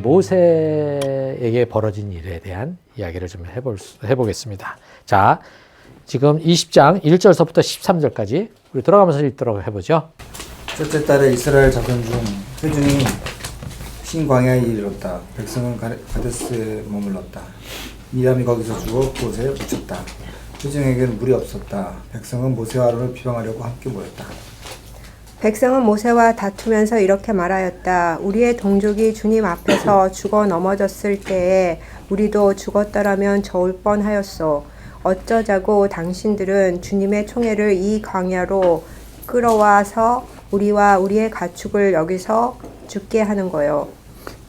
모세에게 벌어진 일에 대한 이야기를 좀 해보겠습니다. 자, 지금 20장 1절서부터 13절까지 우리 들어가면서 읽도록 해보죠. 첫째 달에 이스라엘 자손 중 회중이 신광야에 이르렀다. 백성은 가데스에 머물렀다. 미람이 거기서 죽어 그곳에 묻혔다. 회중에게는 물이 없었다. 백성은 모세와 아론을 비방하려고 함께 모였다. 백성은 모세와 다투면서 이렇게 말하였다. 우리의 동족이 주님 앞에서 죽어 넘어졌을 때에 우리도 죽었더라면 좋을 뻔하였소. 어쩌자고 당신들은 주님의 총애를 이 광야로 끌어와서 우리와 우리의 가축을 여기서 죽게 하는 거요.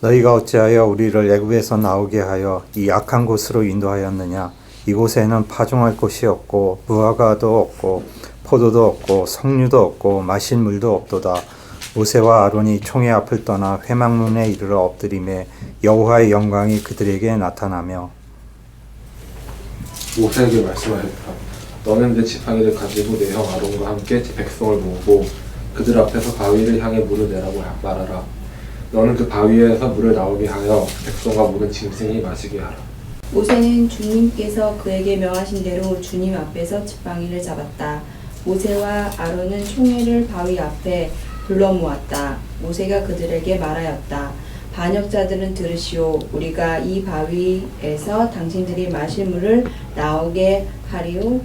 너희가 어찌하여 우리를 애굽에서 나오게 하여 이 악한 곳으로 인도하였느냐? 이곳에는 파종할 곳이 없고 무화과도 없고 포도도 없고 석류도 없고 마실 물도 없도다. 모세와 아론이 총회 앞을 떠나 회막문에 이르러 엎드림에 여호와의 영광이 그들에게 나타나며 모세에게 말씀하였다. 너는 내 지팡이를 가지고 내 형 아론과 함께 백성을 모으고 그들 앞에서 바위를 향해 물을 내라고 말하라. 너는 그 바위에서 물을 나오게 하여 백성과 모든 짐승이 마시게 하라. 모세는 주님께서 그에게 명하신 대로 주님 앞에서 지팡이를 잡았다. 모세와 아론은 총회를 바위 앞에 둘러 모았다. 모세가 그들에게 말하였다. 반역자들은 들으시오. 우리가 이 바위에서 당신들이 마실 물을 나오게 하리오.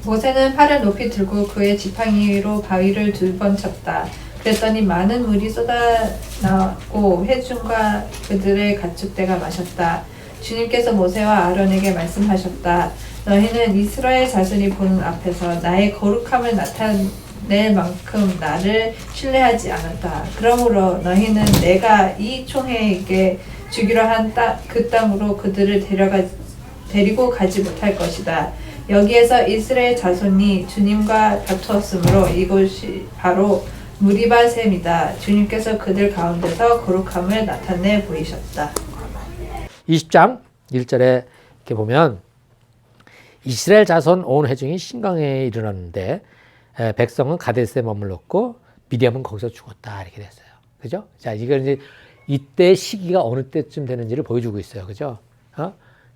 모세는 팔을 높이 들고 그의 지팡이로 바위를 2번 쳤다. 그랬더니 많은 물이 쏟아나고 회중과 그들의 가축대가 마셨다. 주님께서 모세와 아론에게 말씀하셨다. 너희는 이스라엘 자손이 보는 앞에서 나의 거룩함을 나타낼 만큼 나를 신뢰하지 않았다. 그러므로 너희는 내가 이 총회에게 주기로 한 그 땅으로 그들을 데리고 가지 못할 것이다. 여기에서 이스라엘 자손이 주님과 다투었으므로 이곳이 바로 무리바 셈이다. 주님께서 그들 가운데서 거룩함을 나타내 보이셨다. 20장 1절에 이렇게 보면 이스라엘 자손 온 회중이 신광야에 이르렀는데 백성은 가데스에 머물렀고 미디암은 거기서 죽었다 이렇게 됐어요. 그죠? 자, 이걸 이제 이때 시기가 어느 때쯤 되는지를 보여주고 있어요. 그죠?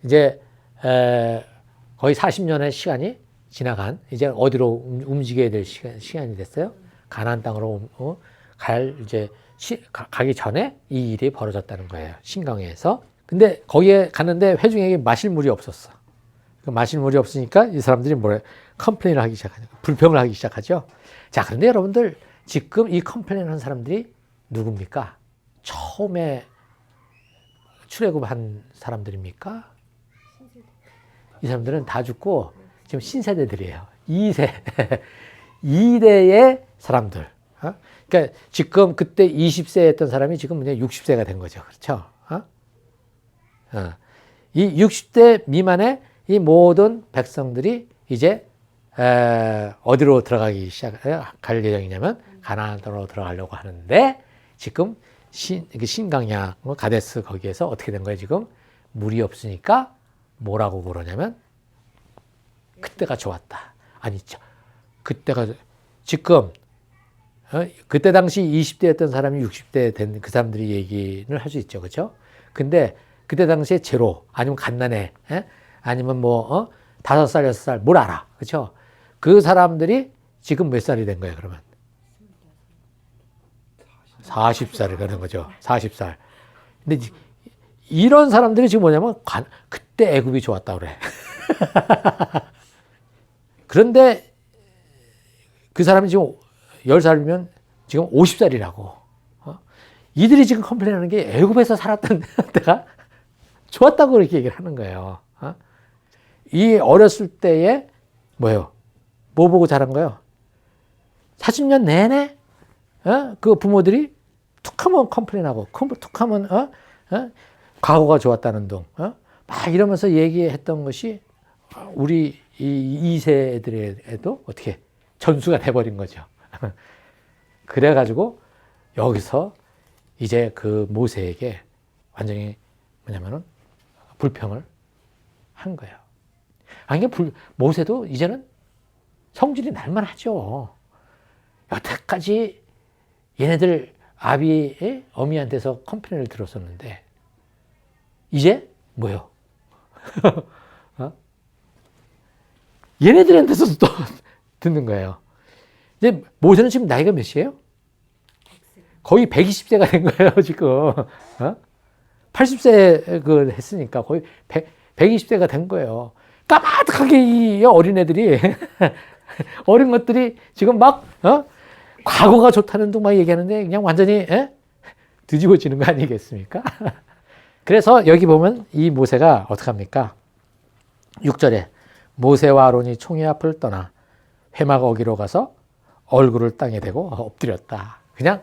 이제 거의 40년의 시간이 지나간 이제 어디로 움직여야 될 시간이 됐어요. 가나안 땅으로 가기 전에 이 일이 벌어졌다는 거예요. 신광야에서. 근데 거기에 갔는데 회중에게 마실 물이 없었어. 마실 물이 없으니까 이 사람들이 컴플레인을 하기 시작하죠. 불평을 하기 시작하죠. 자, 그런데 여러분들 지금 이 컴플레인 한 사람들이 누굽니까? 처음에 출애굽한 사람들입니까? 이 사람들은 다 죽고 지금 신세대들이에요. 2세. 2대의 사람들. 그러니까 지금 그때 20세였던 사람이 지금 그냥 60세가 된 거죠. 그렇죠? 이 60대 미만의 이 모든 백성들이 이제 어디로 갈 예정이냐면 가나안 땅으로 들어가려고 하는데 지금 신광야 가데스 거기에서 어떻게 된 거예요? 지금 물이 없으니까 뭐라고 그러냐면 그때가 좋았다. 아니 그때가 지금 그때 당시 20대였던 사람이 60대 된 그 사람들이 얘기를 할 수 있죠. 그렇죠? 근데 그때 당시에 제로 아니면 갓난애 아니면 5살, 6살 뭘 알아. 그렇죠? 그 사람들이 지금 몇 살이 된 거예요, 그러면? 40살이 되는 거죠. 40살. 근데 이런 사람들이 지금 뭐냐면 그때 애굽이 좋았다 그래. 그런데 그 사람이 지금 10살이면 지금 50살이라고. 이들이 지금 컴플레인하는 게 애굽에서 살았던 때가 좋았다고 그렇게 얘기를 하는 거예요. 이 어렸을 때에 뭐예요? 뭐 보고 자란 거예요? 40년 내내 그 부모들이 툭하면 컴플레인하고 툭하면 과거가 좋았다는 둥 막 이러면서 얘기했던 것이 우리 이 2세들에도 어떻게 전수가 돼버린 거죠. 그래가지고 여기서 이제 그 모세에게 완전히 뭐냐면은 불평을 한 거예요. 아니, 모세도 이제는 성질이 날만하죠. 여태까지 때까지 얘네들 어미한테서 컴플레인을 들었었는데 이제 뭐요? 어? 얘네들한테서 또 듣는 거예요. 이제 모세는 지금 나이가 몇이에요? 거의 120세가 된 거예요, 지금. 80세 했으니까 거의 120세가 된 거예요. 까마득하게 이 어린애들이, 어린 것들이 지금 막, 과거가 좋다는 둥 막 얘기하는데 그냥 완전히, 뒤집어지는 거 아니겠습니까? 그래서 여기 보면 이 모세가 어떡합니까? 6절에 모세와 아론이 총회 앞을 떠나 회막 어기로 가서 얼굴을 땅에 대고 엎드렸다. 그냥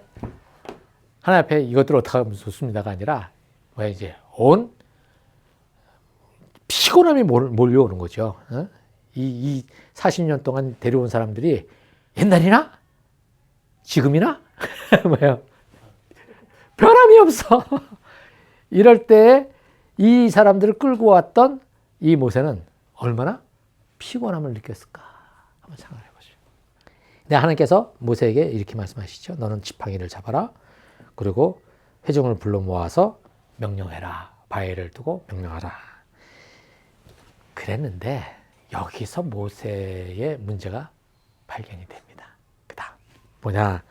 하나님 앞에 이것들 어떻게 하면 좋습니다가 아니라 이제 온 피곤함이 몰려오는 거죠. 이 40년 동안 데려온 사람들이 옛날이나 지금이나 뭐예요? 변함이 없어. 이럴 때 이 사람들을 끌고 왔던 이 모세는 얼마나 피곤함을 느꼈을까 한번 생각해 보시죠. 근데 하나님께서 모세에게 이렇게 말씀하시죠. 너는 지팡이를 잡아라. 그리고 회중을 불러 모아서 명령해라. 바위를 두고 명령하라. 그랬는데 여기서 모세의 문제가 발견이 됩니다. 그다음 뭐냐?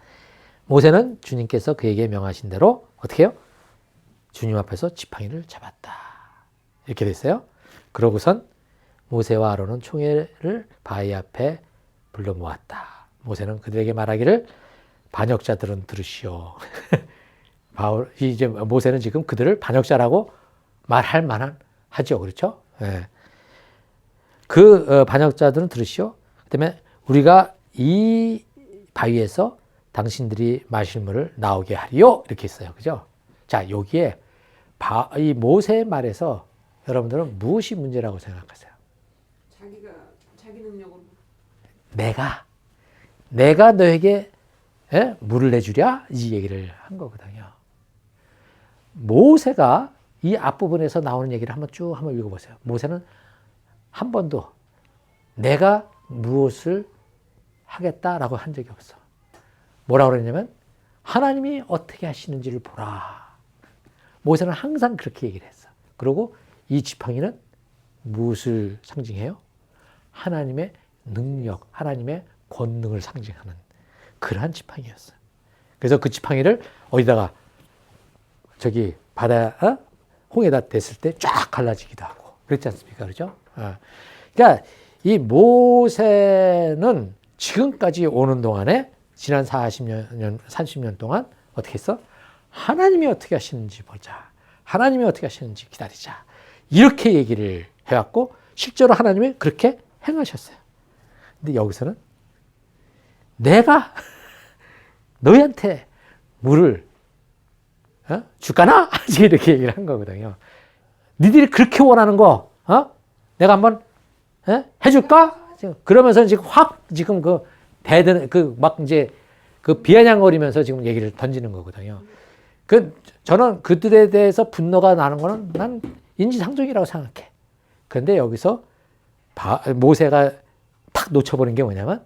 모세는 주님께서 그에게 명하신 대로 어떻게 해요? 주님 앞에서 지팡이를 잡았다. 이렇게 됐어요. 그러고선 모세와 아론은 총회를 바위 앞에 불러 모았다. 모세는 그들에게 말하기를 반역자들은 들으시오. 이제 모세는 지금 그들을 반역자라고 말할 만한 하죠. 그렇죠? 네. 그 반역자들은 들으시오. 그다음에 우리가 이 바위에서 당신들이 마실 물을 나오게 하리요. 이렇게 있어요. 그죠? 자, 여기에 이 모세의 말에서 여러분들은 무엇이 문제라고 생각하세요? 자기 능력으로. 내가 너에게 물을 내주랴? 이 얘기를 한 거거든요. 모세가 이 앞부분에서 나오는 얘기를 한번 읽어보세요. 모세는 한 번도 내가 무엇을 하겠다라고 한 적이 없어. 뭐라고 그랬냐면 하나님이 어떻게 하시는지를 보라. 모세는 항상 그렇게 얘기를 했어. 그리고 이 지팡이는 무엇을 상징해요? 하나님의 능력, 하나님의 권능을 상징하는 그러한 지팡이였어요. 그래서 그 지팡이를 어디다가 저기 홍에다 댔을 때 쫙 갈라지기도 하고 그랬지 않습니까? 그렇죠? 그러니까 이 모세는 지금까지 오는 동안에 지난 30년 동안 어떻게 했어? 하나님이 어떻게 하시는지 보자. 하나님이 어떻게 하시는지 기다리자. 이렇게 얘기를 해왔고 실제로 하나님이 그렇게 행하셨어요. 근데 여기서는 내가 너희한테 물을 줄까나? 이렇게 얘기를 한 거거든요. 니들이 그렇게 원하는 거 내가 한번 해줄까? 그러면서 지금 막 이제 비아냥거리면서 지금 얘기를 던지는 거거든요. 저는 그들에 대해서 분노가 나는 거는 난 인지상정이라고 생각해. 그런데 여기서 모세가 탁 놓쳐버린 게 뭐냐면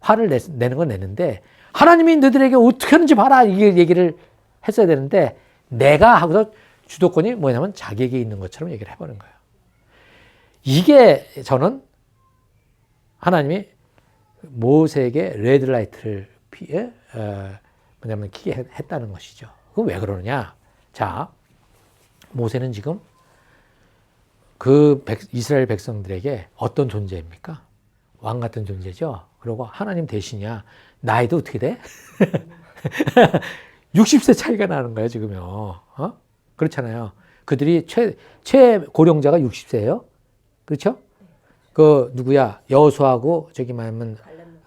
화를 내는 건 내는데 하나님이 너희들에게 어떻게 하는지 봐라 이 얘기를 했어야 되는데 내가 하고서 주도권이 뭐냐면 자기에게 있는 것처럼 얘기를 해버린 거예요. 이게 저는 하나님이 모세에게 레드라이트를 키게 했다는 것이죠. 그럼 왜 그러느냐? 자, 모세는 지금 이스라엘 백성들에게 어떤 존재입니까? 왕 같은 존재죠. 그리고 하나님 대신이야. 나이도 어떻게 돼? 60세 차이가 나는 거예요, 지금요. 그렇잖아요. 그들이 최고령자가 60세예요. 그렇죠? 누구야? 여호수아하고 저기 말하면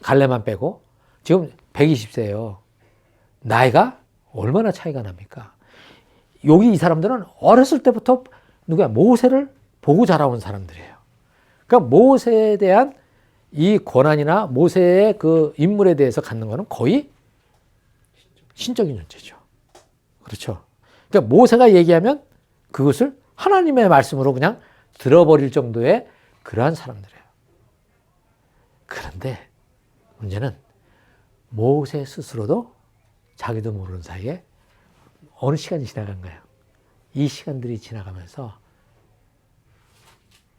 갈렙만 빼고 지금 120세예요. 나이가 얼마나 차이가 납니까? 여기 이 사람들은 어렸을 때부터 모세를 보고 자라온 사람들이에요. 그러니까 모세에 대한 이 권한이나 모세의 그 인물에 대해서 갖는 거는 거의 신적인 존재죠. 그렇죠? 그러니까 모세가 얘기하면 그것을 하나님의 말씀으로 그냥 들어버릴 정도의 그러한 사람들이에요. 그런데 문제는 모세 스스로도 자기도 모르는 사이에 어느 시간이 지나간 거예요. 이 시간들이 지나가면서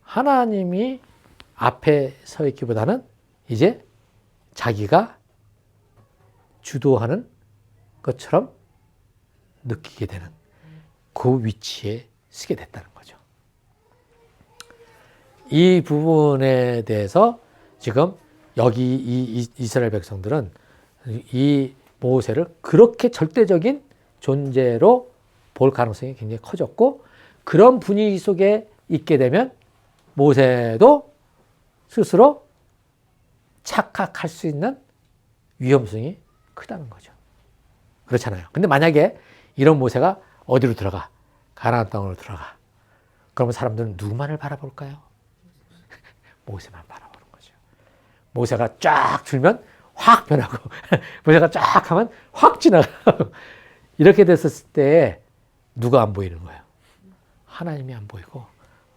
하나님이 앞에 서 있기보다는 이제 자기가 주도하는 것처럼 느끼게 되는 그 위치에 서게 됐다는 거죠. 이 부분에 대해서 지금 여기 이 이스라엘 백성들은 이 모세를 그렇게 절대적인 존재로 볼 가능성이 굉장히 커졌고, 그런 분위기 속에 있게 되면 모세도 스스로 착각할 수 있는 위험성이 크다는 거죠. 그렇잖아요. 근데 만약에 이런 모세가 어디로 들어가? 가나안 땅으로 들어가. 그러면 사람들은 누구만을 바라볼까요? 모세만 바라보는 거죠. 모세가 쫙 줄면 확 변하고 모세가 쫙 하면 확 지나가고 이렇게 됐을 때 누가 안 보이는 거예요? 하나님이 안 보이고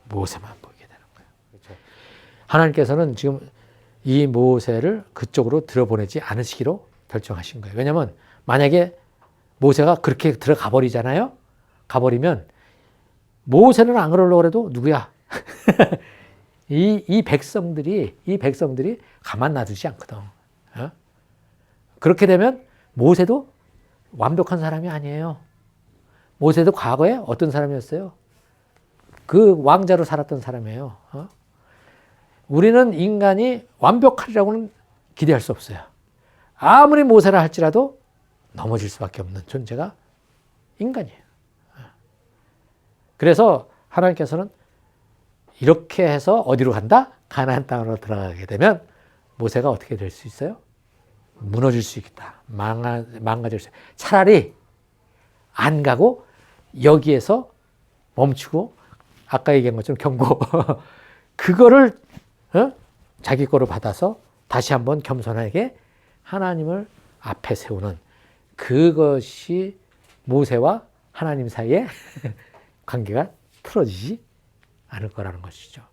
모세만 보이게 되는 거예요. 그렇죠? 하나님께서는 지금 이 모세를 그쪽으로 들어보내지 않으시기로 결정하신 거예요. 왜냐하면 만약에 모세가 그렇게 들어가 버리잖아요. 가버리면 모세는 안 그러려고 해도 누구야? 이 백성들이 가만 놔두지 않거든. 어? 그렇게 되면 모세도 완벽한 사람이 아니에요. 모세도 과거에 어떤 사람이었어요? 그 왕자로 살았던 사람이에요. 어? 우리는 인간이 완벽하리라고는 기대할 수 없어요. 아무리 모세라 할지라도 넘어질 수밖에 없는 존재가 인간이에요. 그래서 하나님께서는 이렇게 해서 어디로 간다? 가나안 땅으로 들어가게 되면 모세가 어떻게 될 수 있어요? 무너질 수 있겠다. 망가질 수 있다. 차라리 안 가고 여기에서 멈추고 아까 얘기한 것처럼 경고 그거를 자기 거로 받아서 다시 한번 겸손하게 하나님을 앞에 세우는 그것이 모세와 하나님 사이에 관계가 틀어지지 않을 거라는 것이죠.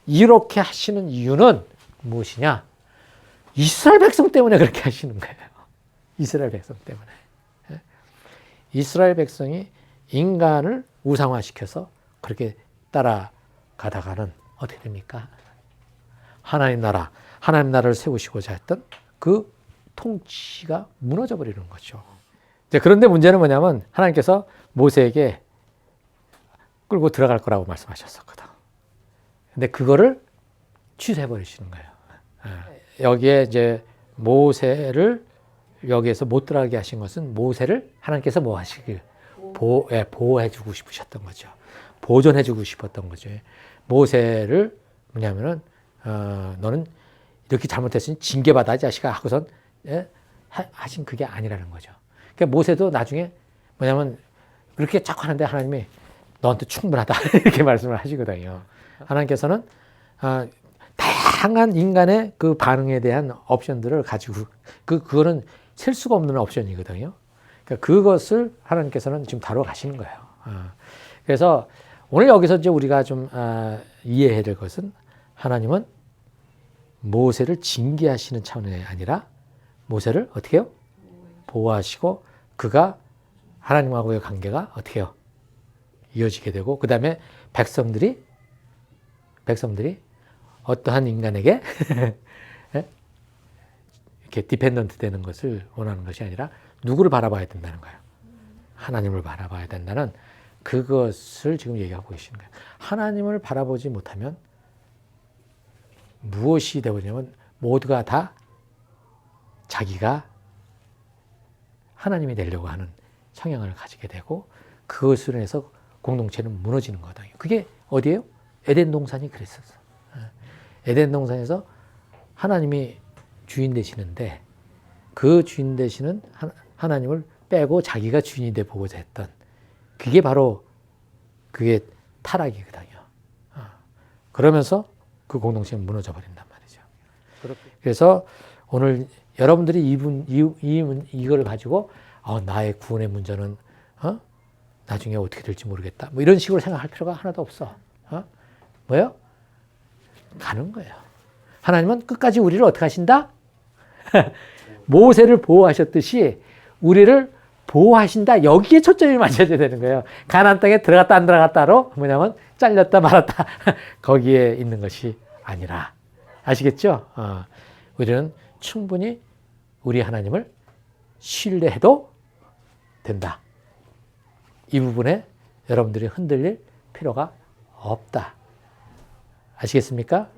이렇게 하시는 이유는 무엇이냐? 이스라엘 백성 때문에 그렇게 하시는 거예요. 이스라엘 백성 때문에. 이스라엘 백성이 인간을 우상화시켜서 그렇게 따라가다가는 어떻게 됩니까? 하나님 나라를 세우시고자 했던 그 통치가 무너져 버리는 거죠. 그런데 문제는 뭐냐면 하나님께서 모세에게 끌고 들어갈 거라고 말씀하셨었거든. 근데 그거를 취소해 버리시는 거예요. 여기에 이제 모세를 여기에서 못 들어가게 하신 것은 모세를 하나님께서 뭐 하시길 보호해 주고 싶으셨던 거죠. 보존해 주고 싶었던 거죠. 모세를 뭐냐면은 너는 이렇게 잘못했으니 징계받아 자식아 하고선 하신 그게 아니라는 거죠. 그러니까 모세도 나중에 뭐냐면 그렇게 자꾸 하는데 하나님이 너한테 충분하다 이렇게 말씀을 하시거든요. 하나님께서는 다양한 인간의 그 반응에 대한 옵션들을 가지고 그거는 셀 수가 없는 옵션이거든요. 그러니까 그것을 하나님께서는 지금 다뤄가시는 거예요. 그래서 오늘 여기서 이제 우리가 좀 이해해야 될 것은 하나님은 모세를 징계하시는 차원이 아니라 모세를 어떻게 해요? 보호하시고 그가 하나님하고의 관계가 어떻게 해요? 이어지게 되고 그 다음에 백성들이 어떠한 인간에게 이렇게 디펜던트 되는 것을 원하는 것이 아니라 누구를 바라봐야 된다는 거예요. 하나님을 바라봐야 된다는 그것을 지금 얘기하고 계시는 거예요. 하나님을 바라보지 못하면 무엇이 되냐면 모두가 다 자기가 하나님이 되려고 하는 성향을 가지게 되고 그것으로 인해서 공동체는 무너지는 거다. 그게 어디예요? 에덴 동산이 그랬었어. 에덴 동산에서 하나님이 주인 되시는데 그 주인 되시는 하나님을 빼고 자기가 주인이 돼 보고자 했던 그게 바로 그게 타락이거든요. 그러면서 그 공동체는 무너져 버린단 말이죠. 그래서 오늘 여러분들이 이걸 가지고 나의 구원의 문제는 나중에 어떻게 될지 모르겠다. 뭐 이런 식으로 생각할 필요가 하나도 없어. 뭐요? 가는 거예요. 하나님은 끝까지 우리를 어떻게 하신다? 모세를 보호하셨듯이 우리를 보호하신다. 여기에 초점이 맞춰져야 되는 거예요. 가나안 땅에 들어갔다 안 들어갔다로 뭐냐면 잘렸다 말았다. 거기에 있는 것이 아니라. 아시겠죠? 우리는 충분히 우리 하나님을 신뢰해도 된다. 이 부분에 여러분들이 흔들릴 필요가 없다. 아시겠습니까?